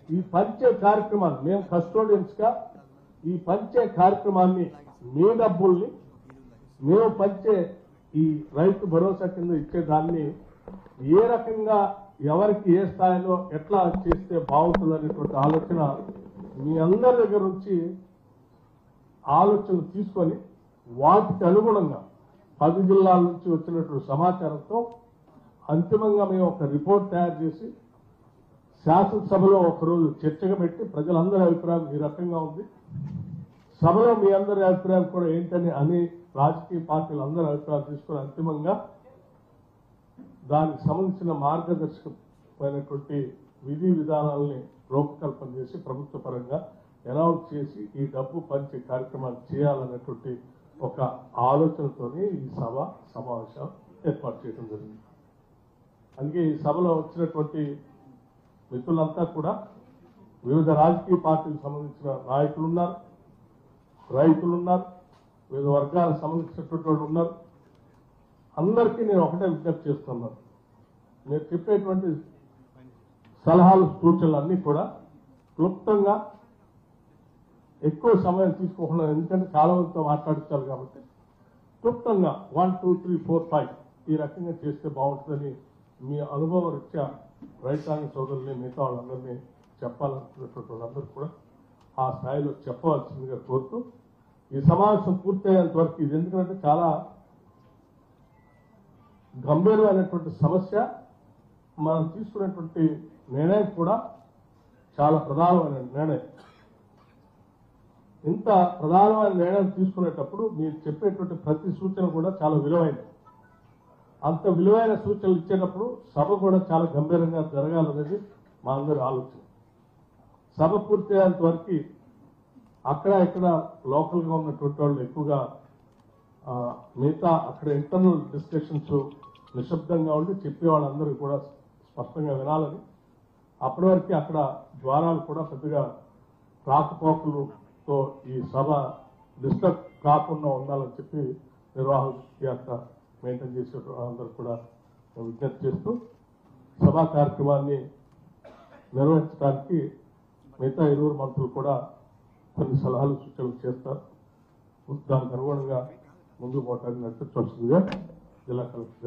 ఈ పంచే కార్యక్రమాన్ని మేము కస్టోడియన్స్ గా ఈ పంచే కార్యక్రమాన్ని మీ డబ్బుల్ని మేము పంచే ఈ రైతు భరోసా కింద ఇచ్చేదాన్ని ఏ రకంగా ఎవరికి ఏ స్థాయిలో ఎట్లా చేస్తే బాగుంటుంది అనేటువంటి ఆలోచన మీ అందరి దగ్గర నుంచి ఆలోచన తీసుకొని వాటికి అనుగుణంగా 10 జిల్లాల నుంచి వచ్చినటువంటి సమాచారంతో అంతిమంగా మేము ఒక రిపోర్ట్ తయారు చేసి శాసనసభలో ఒకరోజు చర్చగా పెట్టి ప్రజలందరి అభిప్రాయం ఈ రకంగా ఉంది, సభలో మీ అందరి అభిప్రాయం కూడా ఏంటని అని రాజకీయ పార్టీలు అందరి అభిప్రాయాలు తీసుకుని అంతిమంగా దానికి సంబంధించిన మార్గదర్శకమైనటువంటి విధి విధానాలని రూపకల్పన చేసి ప్రభుత్వ పరంగా అనౌన్స్ చేసి ఈ డబ్బు పంచే కార్యక్రమాలు చేయాలనేటువంటి ఒక ఆలోచనతోనే ఈ సమావేశం ఏర్పాటు చేయడం జరిగింది. అందుకే ఈ సభలో వచ్చినటువంటి మిత్రులంతా కూడా వివిధ రాజకీయ పార్టీలకు సంబంధించిన నాయకులు ఉన్నారు, రైతులు ఉన్నారు, వివిధ వర్గాలకు సంబంధించినటువంటి వాళ్ళు ఉన్నారు. అందరికీ నేను ఒకటే విజ్ఞప్తి చేస్తున్నాను, మీరు చెప్పేటువంటి సలహాలు సూచనలు అన్నీ కూడా క్లుప్తంగా ఎక్కువ సమయం తీసుకోకుండా, ఎందుకంటే చాలా మందితో మాట్లాడించాలి కాబట్టి క్లుప్తంగా 1, 2, 3, 4, 5 ఈ రకంగా చేస్తే బాగుంటుందని మీ అనుభవ రీత్యా రైతాంగ సోదరుల్ని మిగతా వాళ్ళందరినీ చెప్పాలనుకున్నటువంటి వాళ్ళందరూ కూడా ఆ స్థాయిలో చెప్పవలసిందిగా కోరుతూ ఈ సమావేశం పూర్తయ్యేంత వరకు ఇది ఎందుకంటే చాలా గంభీరమైనటువంటి సమస్య, మనం తీసుకునేటువంటి నిర్ణయం కూడా చాలా ప్రధానమైన నిర్ణయం. ఇంత ప్రధానమైన నిర్ణయం తీసుకునేటప్పుడు మీరు చెప్పేటువంటి ప్రతి సూచన కూడా చాలా విలువైనది. అంత విలువైన సూచనలు ఇచ్చేటప్పుడు సభ కూడా చాలా గంభీరంగా జరగాలనేది మా అందరి ఆలోచన. సభ పూర్తయ్యేంత వరకు అక్కడ ఇక్కడ లోకల్గా ఉన్నటువంటి వాళ్ళు ఎక్కువగా మిగతా అక్కడ ఇంటర్నల్ డిస్కషన్స్ నిశ్శబ్దంగా ఉండి చెప్పే వాళ్ళందరూ కూడా స్పష్టంగా వినాలని, అప్పటి వరకు అక్కడ ద్వారాలు కూడా పెద్దగా రాకపోకలతో ఈ సభ డిస్టర్బ్ కాకుండా ఉండాలని చెప్పి నిర్వాహక మెయింటైన్ చేసే అందరూ కూడా విజ్ఞప్తి చేస్తూ సభా కార్యక్రమాన్ని నిర్వహించడానికి మిగతా 2 మంత్రులు కూడా కొన్ని సలహాలు సూచనలు చేస్తారు. దానికి అనుగుణంగా ముందుకు పోవటానికి నడిపించవలసిందిగా జిల్లా కలెక్టర్